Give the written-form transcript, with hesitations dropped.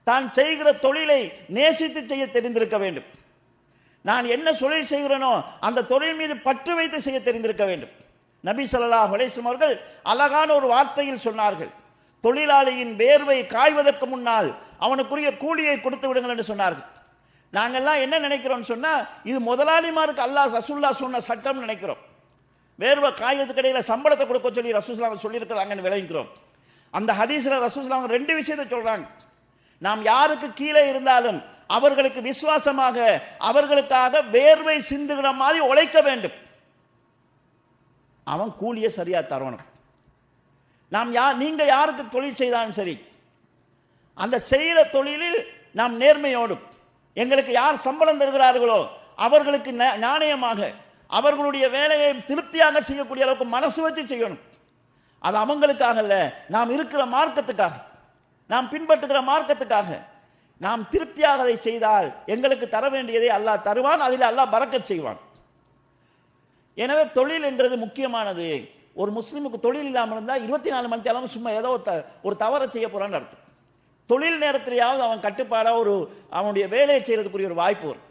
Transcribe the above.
தான் செய்கிற தொழிலை நேசித்து செய்ய தெரிந்திருக்க வேண்டும். நான் என்ன தொழில் செய்கிறேனோ அந்த தொழில் மீது பற்று வைத்து செய்ய தெரிந்திருக்க வேண்டும். நபி ஸல்லல்லாஹு அலைஹி வஸல்லம் அவர்கள் அழகான ஒரு வார்த்தையில் சொன்னார்கள், தொழிலாளியின் வேர்வை காய்வதற்கு முன்னால் அவனுக்குரிய கூலியை கொடுத்து விடுங்கள் என்று சொன்னார்கள். நாங்கெல்லாம் என்ன நினைக்கிறோம் சொன்னா, இது முதலாளிமாருக்கு அல்லாஹ் ரசூலுல்லாஹ் சொன்ன சட்டம் நினைக்கிறோம். வேர்வை காய்வதற்கு இடையில சம்பளத்தை கொடுக்க சொல்லி ரசூலுல்லாஹ் சொல்லியிருக்கிறாங்கன்னு விளங்கிக்கிறோம். அந்த ஹதீஸ்ல ரசூலுல்லாஹ் ரெண்டு விஷயத்தை சொல்றாங்க. நாம் யாருக்கு கீழே இருந்தாலும் அவர்களுக்கு விசுவாசமாக அவர்களுக்காக வேர்வை சிந்துகிற மாதிரி உழைக்க வேண்டும். அவன் கூலியை சரியா தரணும். நீங்க யாருக்கு தொழில் செய்தாலும் சரி, அந்த செய்கிற தொழிலில் நாம் நேர்மையோடும், எங்களுக்கு யார் சம்பளம் தருகிறார்களோ அவர்களுக்கு நாணயமாக அவர்களுடைய வேலையை திருப்தியாக செய்யக்கூடிய அளவுக்கு மனசு வச்சு செய்யணும். அது அவங்களுக்காக அல்ல, நாம் இருக்கிற மார்க்கத்துக்காக, நாம் பின்பற்றுகிற மார்க்கத்துக்காக நாம் திருப்தியாக அதை செய்தால் எங்களுக்கு தர வேண்டியதை அல்லாஹ் தருவான், அதில் அல்லாஹ் பரக்கத் செய்வான். எனவே தொழில் என்கிறது முக்கியமானது. ஒரு முஸ்லிமுக்கு தொழில் இல்லாமல் இருந்தால் 24 மணி நேரம் சும்மா ஏதோ ஒரு தவறை செய்ய போறான்னு அர்த்தம். தொழில் நேரத்திலேயாவது அவன் கட்டுப்பாடாக அவனுடைய வேலையை செய்யறதுக்குரிய ஒரு வாய்ப்பு வரும்.